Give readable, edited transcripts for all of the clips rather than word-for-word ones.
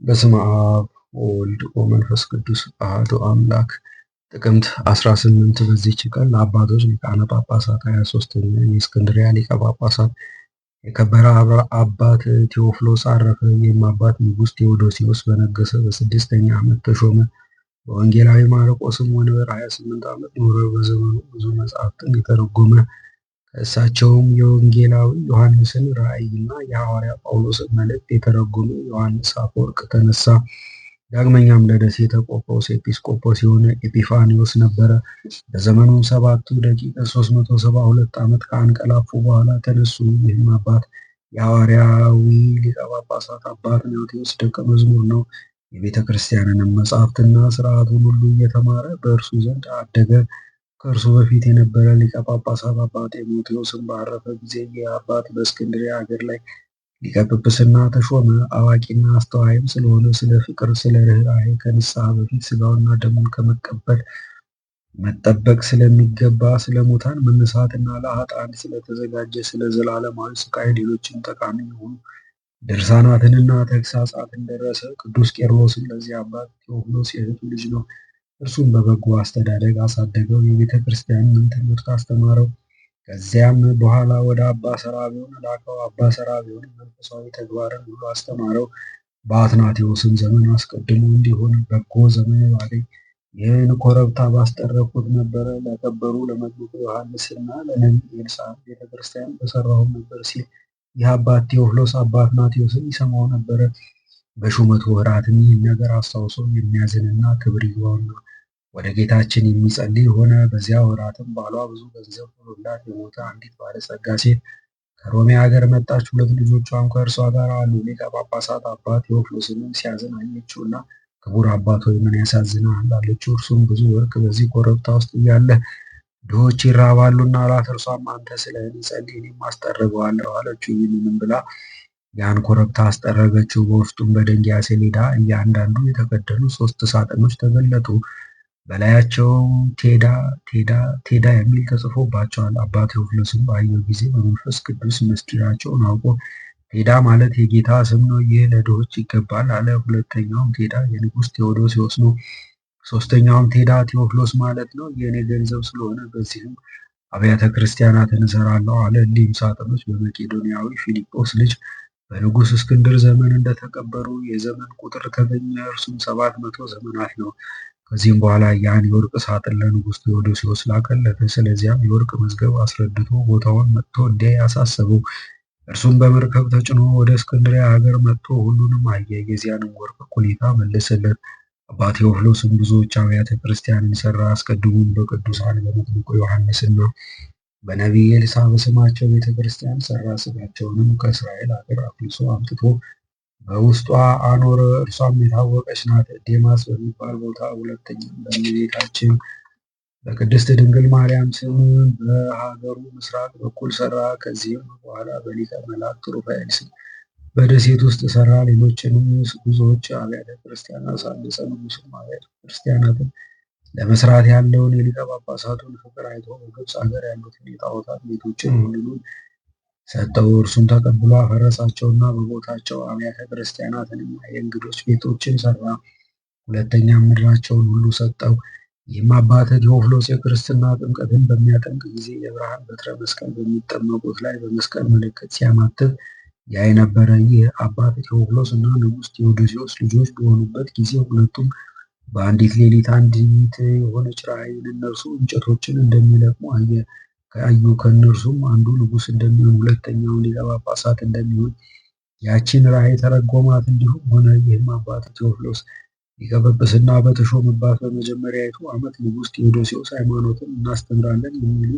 በስመ አብ ወወልድ ወመንፈስ ቅዱስ አሐዱ አምላክ። ጥቅምት 18 በዚህች ቀን ለአባቶች ሊቃነ ጳጳሳት 23ኛ የእስክንድርያ ሊቀ ጳጳሳት የከበረ አባት ቴዎፍሎስ አረፈ። ይህም አባት ንጉሥ ቴዎዶሲዎስ በነገሰ በስድስተኛ ዓመት ተሾመ። በወንጌላዊ ማርቆስም ወንበር 28 ዓመት ኖረ። በዘመኑ ብዙ መጻሕፍትን የተረጎመ ከእሳቸውም የወንጌላዊ ዮሐንስን ራእይና የሐዋርያ ጳውሎስን መልእክት የተረጎመ ዮሐንስ አፈወርቅ ተነሳ። ዳግመኛም ለደሴተ ቆጵሮስ ኤጲስቆጶስ የሆነ ኤጲፋንዮስ ነበረ። በዘመኑም ሰባቱ ደቂቀ 372 ዓመት ከአንቀላፉ በኋላ ተነሱ። ይህም አባት የሐዋርያዊ ሊቀ ጳጳሳት አባ ትሞቴዎስ ደቀ መዝሙር ነው። የቤተ ክርስቲያንንም መጻሕፍትና ሥርዓቱን ሁሉ እየተማረ በእርሱ ዘንድ አደገ። ከእርሱ በፊት የነበረ ሊቀ ጳጳሳት አባ ጢሞቴዎስም ባረፈ ጊዜ ይህ አባት በእስክንድርያ ሀገር ላይ ሊቀ ጵጵስና ተሾመ። አዋቂና አስተዋይም ስለሆነ ስለ ፍቅር፣ ስለ ርኅራኄ ከንስሐ በፊት ሥጋውና ደሙን ከመቀበል መጠበቅ ስለሚገባ ስለ ሙታን መነሳትና ለኃጥአን ስለተዘጋጀ ስለ ዘላለማዊ ሥቃይ ሌሎችም ጠቃሚ የሆኑ ድርሳናትንና ተግሣጻትን ደረሰ። ቅዱስ ቄርሎስም ለዚህ አባት ቴዎፍሎስ የእህቱ ልጅ ነው። እርሱም በበጎ አስተዳደግ አሳደገው፣ የቤተ ክርስቲያንን ትምህርት አስተማረው። ከዚያም በኋላ ወደ አባ ሰራብዮን ላከው። አባ ሰራብዮን መንፈሳዊ ተግባርን ሁሉ አስተማረው። በአትናቴዎስም ዘመን አስቀድሞ እንዲሆን በጎ ዘመን ባገኝ ይህን ኮረብታ ባስጠረኩት ነበረ። ለከበሩ ለመጥምቁ ዮሐንስና ለነቢይ ኤልሳዕ ቤተ ክርስቲያን በሰራሁም ነበር ሲል ይህ አባት ቴዎፍሎስ አባ አትናቴዎስን ይሰማው ነበረ። በሹመቱ ወራትም ይህን ነገር አስታውሶ የሚያዝንና ክብር ይግባውና ወደ ጌታችን የሚጸልይ ሆነ። በዚያ ወራትም ባሏ ብዙ ገንዘብ ሆኖላት የሞተ አንዲት ባለጸጋ ሴት ከሮሜ ሀገር መጣች። ሁለት ልጆቿም ከእርሷ ጋር አሉ። ሊቀ ጳጳሳት አባ ቴዎፍሎስንም ሲያዝን አየችውና ክቡር አባት ሆይ ምን ያሳዝናል አለችው። እርሱም ብዙ ወርቅ በዚህ ኮረብታ ውስጥ እያለ ድሆች ይራባሉና አላት። እርሷም አንተ ስለ እኔ ጸልይ እኔም አስጠርገዋለሁ አለችው። ይህንንም ብላ ያን ኮረብታ አስጠረገችው። በውስጡም በደንጊያ ሰሌዳ እያንዳንዱ የተከደኑ 3 ሳጥኖች ተገለጡ። በላያቸው ቴዳ የሚል ተጽፎባቸዋል። አባ ቴዎፍሎስም ባየው ጊዜ በመንፈስ ቅዱስ ምስጢራቸውን አውቆ ቴዳ ማለት የጌታ ስም ነው፣ ይህ ለድሆች ይገባል አለ። ሁለተኛውም ቴዳ የንጉሥ ቴዎዶሲዎስ ነው። ሶስተኛውም ቴዳ ቴዎፍሎስ ማለት ነው፣ የእኔ ገንዘብ ስለሆነ በዚህም አብያተ ክርስቲያናትን እሰራለሁ አለ። እሊህም ሳጥኖች በመቄዶንያዊ ፊልጶስ ልጅ በንጉሥ እስክንድር ዘመን እንደተቀበሩ የዘመን ቁጥር ተገኘ። እርሱም 700 ዘመናት ነው። ከዚህም በኋላ ያን የወርቅ ሳጥን ለንጉሥ ቴዎዶሲዎስ ላከለት። ስለዚያም የወርቅ መዝገብ አስረድቶ ቦታውን መጥቶ እንዲያይ አሳሰበው። እርሱም በመርከብ ተጭኖ ወደ እስክንድርያ ሀገር መጥቶ ሁሉንም አየ። የዚያንም ወርቅ እኩሌታ መለሰለት። አባ ቴዎፍሎስም ብዙዎች አብያተ ክርስቲያንን ሰራ። አስቀድሞም በቅዱሳን በመጥምቁ ዮሐንስና በነቢይ ኤልሳዕ በስማቸው ቤተ ክርስቲያን ሰራ። ሥጋቸውንም ከእስራኤል ሀገር አፍልሶ አምጥቶ በውስጧ አኖረ። እርሷም የታወቀች ናት፣ ዴማስ በሚባል ቦታ። ሁለተኛም በእመቤታችን በቅድስት ድንግል ማርያም ስም በሀገሩ ምስራቅ በኩል ሰራ። ከዚህም በኋላ በሊቀ መላእክት ሩፋኤል ስም በደሴት ውስጥ ሰራ። ሌሎችንም ብዙዎች አብያተ ክርስቲያናት አሳነጸ። ንጉሡም አብያተ ክርስቲያናትን ለመስራት ያለውን የሊቀ ጳጳሳቱን ፍቅር አይቶ በግብፅ ሀገር ያሉትን የጣዖታት ቤቶችን ሁሉንም ሰጠው። እርሱም ተቀብሎ አፈረሳቸውና በቦታቸው አብያተ ክርስቲያናትንና የእንግዶች ቤቶችን ሰራ። ሁለተኛም ምድራቸውን ሁሉ ሰጠው። ይህም አባት ቴዎፍሎስ የክርስትና ጥምቀትን በሚያጠምቅ ጊዜ የብርሃን በትረ መስቀል በሚጠመቁት ላይ በመስቀል ምልክት ሲያማትብ ያይ ነበረ። ይህ አባት ቴዎፍሎስ እና ንጉሥ ቴዎዶሲዎስ ልጆች በሆኑበት ጊዜ ሁለቱም በአንዲት ሌሊት አንዲት የሆነች ራእይን እነርሱ እንጨቶችን እንደሚለቅሙ አዩ። ከእነርሱም አንዱ ንጉሥ እንደሚሆን ሁለተኛውን ሊቀ ጳጳሳት እንደሚሆን ያቺን ራእይ ተረጎማት። እንዲሁም ሆነ። ይህም አባት ቴዎፍሎስ ሊቀ ጵጵስና በተሾመባት በመጀመሪያይቱ ዓመት ንጉሥ ቴዎዶሲዎስ ሃይማኖትን እናስተምራለን የሚሉ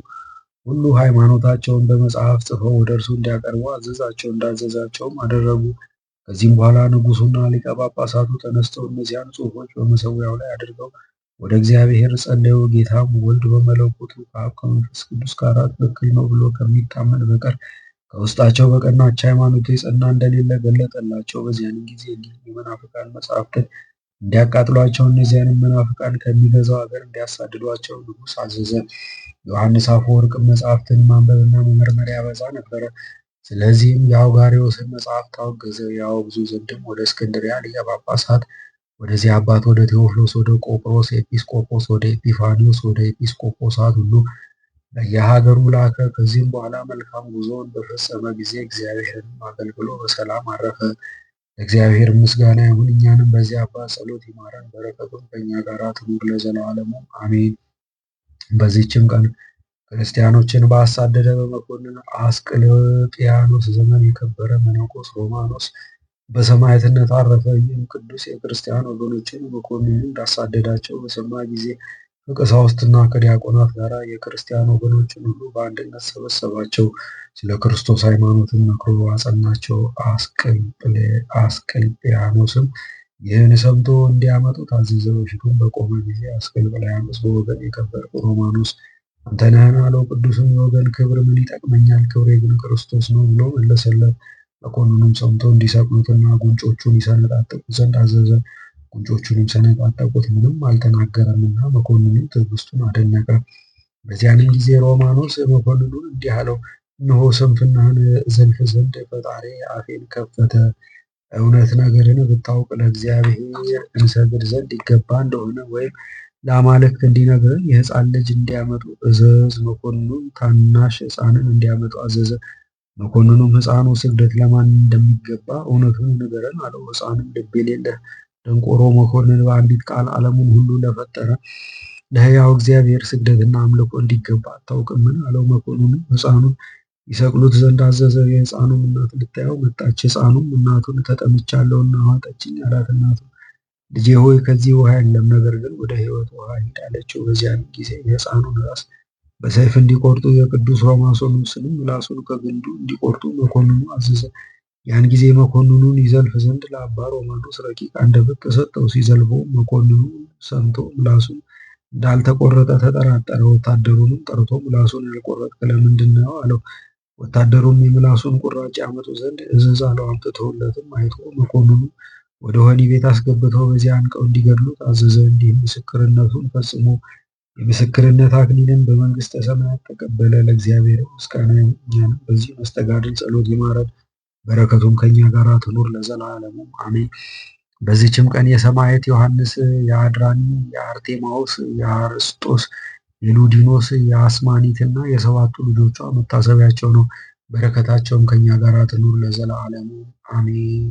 ሁሉ ሃይማኖታቸውን በመጽሐፍ ጽፈው ወደ እርሱ እንዲያቀርቡ አዘዛቸው። እንዳዘዛቸውም አደረጉ። ከዚህም በኋላ ንጉሡና ሊቀ ጳጳሳቱ ተነስተው እነዚያን ጽሑፎች በመሠዊያው ላይ አድርገው ወደ እግዚአብሔር ጸለዩ። ጌታም ወልድ በመለኮቱ ከአብ ከመንፈስ ቅዱስ ጋር ትክክል ነው ብሎ ከሚታመን በቀር ከውስጣቸው በቀናች ሃይማኖት የጸና እንደሌለ ገለጠላቸው። በዚያን ጊዜ የመናፍቃን መጻሕፍትን እንዲያቃጥሏቸው እነዚያንም መናፍቃን ከሚገዛው ሀገር እንዲያሳድዷቸው ንጉሥ አዘዘ። ዮሐንስ አፈወርቅ መጻሕፍትን ማንበብና መመርመር ያበዛ ነበረ። ስለዚህም የአውጋርዮስን መጽሐፍ ታወገዘ። ያወግዙ ዘንድም ወደ እስክንድርያ ሊቀ ጳጳሳት ወደዚህ አባት ወደ ቴዎፍሎስ፣ ወደ ቆጵሮስ ኤጲስቆጶስ፣ ወደ ኤጲፋኒዎስ፣ ወደ ኤጲስቆጶሳት ሁሉ በየሀገሩ ላከ። ከዚህም በኋላ መልካም ጉዞውን በፈጸመ ጊዜ እግዚአብሔርንም አገልግሎ በሰላም አረፈ። ለእግዚአብሔር ምስጋና ይሁን፣ እኛንም በዚህ አባት ጸሎት ይማረን፣ በረከቱም ከእኛ ጋር ትኑር ለዘላለሙ አሜን። በዚህችም ቀን ክርስቲያኖችን ባሳደደ በመኮንን አስቅልጵያኖስ ዘመን የከበረ መነኮስ ሮማኖስ በሰማዕትነት አረፈ። ይህም ቅዱስ የክርስቲያን ወገኖችን መኮንኑ እንዳሳደዳቸው በሰማ ጊዜ ከቀሳውስትና ከዲያቆናት ጋር የክርስቲያን ወገኖችን ሁሉ በአንድነት ሰበሰባቸው። ስለ ክርስቶስ ሃይማኖትን መክሮ አጸናቸው። አስቅልጵያኖስም ይህን ሰምቶ እንዲያመጡ ታዘዘ። በፊቱም በቆመ ጊዜ አስቅልጵያኖስ በወገን የከበርክ ሮማኖስ አንተ ነህን አለው። ቅዱስም የወገን ክብር ምን ይጠቅመኛል? ክብሬ ግን ክርስቶስ ነው ብሎ መለሰለት። መኮንኑም ሰምቶ እንዲሰቅሉትና ጉንጮቹን ይሰነጣጥቁ ዘንድ አዘዘ። ጉንጮቹንም ሰነጣጠቁት፣ ምንም አልተናገረምና መኮንኑም ትዕግስቱን አደነቀ። በዚያንም ጊዜ ሮማኖስ መኮንኑን እንዲህ አለው፣ እነሆ ስንፍናህን ዘልፍ ዘንድ ፈጣሪ አፌን ከፈተ። እውነት ነገርን ብታውቅ ለእግዚአብሔር እንሰግድ ዘንድ ይገባ እንደሆነ ወይም ለአማልክት እንዲነግረን የሕፃን ልጅ እንዲያመጡ እዘዝ። መኮንኑም ታናሽ ሕፃንን እንዲያመጡ አዘዘ። መኮንኑም ሕፃኑ ስግደት ለማን እንደሚገባ እውነቱን ንገረን አለው። ሕፃኑም ልብ የሌለህ ደንቆሮ መኮንን በአንዲት ቃል ዓለሙን ሁሉ ለፈጠረ ለሕያው እግዚአብሔር ስግደትና አምልኮ እንዲገባ አታውቅምን? አለው። መኮንኑም ሕፃኑን ይሰቅሉት ዘንድ አዘዘ። የሕፃኑም እናት ልታየው መጣች። ሕፃኑም እናቱን ተጠምቻለሁና ውሃ ጠጪኝ አላት። እናቱ ልጄ ሆይ ከዚህ ውሃ የለም፣ ነገር ግን ወደ ሕይወት ውሃ ሂድ አለችው። በዚያን ጊዜ የሕፃኑን ራስ በሰይፍ እንዲቆርጡ የቅዱስ ሮማኖስንም ምላሱን ከግንዱ እንዲቆርጡ መኮንኑ አዘዘ። ያን ጊዜ መኮንኑን ይዘልፍ ዘንድ ለአባ ሮማኖስ ረቂቅ አንደበት ተሰጠው። ሲዘልፈው መኮንኑ ሰምቶ ምላሱን እንዳልተቆረጠ ተጠራጠረ። ወታደሩንም ጠርቶ ምላሱን ያልቆረጥክ ለምንድን ነው አለው። ወታደሩም የምላሱን ቁራጭ ያመጡ ዘንድ እዘዝ አለው። አምጥተውለትም አይቶ መኮንኑ ወደ ወህኒ ቤት አስገብተው በዚያ አንቀው እንዲገድሉት አዘዘ። እንዲህም ምስክርነቱን ፈጽሞ የምስክርነት አክሊልን በመንግስተ ሰማያት ተቀበለ። ለእግዚአብሔር ምስጋና ይሁን፣ እኛንም በዚህ መስተጋድል ጸሎት ይማረን፣ በረከቱም ከኛ ጋር ትኑር ለዘላለሙ አሜን። በዚችም ቀን የሰማዕት ዮሐንስ፣ የአድራኒ፣ የአርቴማዎስ፣ የአርስጦስ፣ የሉዲኖስ፣ የአስማኒትና የሰባቱ ልጆቿ መታሰቢያቸው ነው። በረከታቸውም ከኛ ጋር ትኑር ለዘላለሙ አሜን።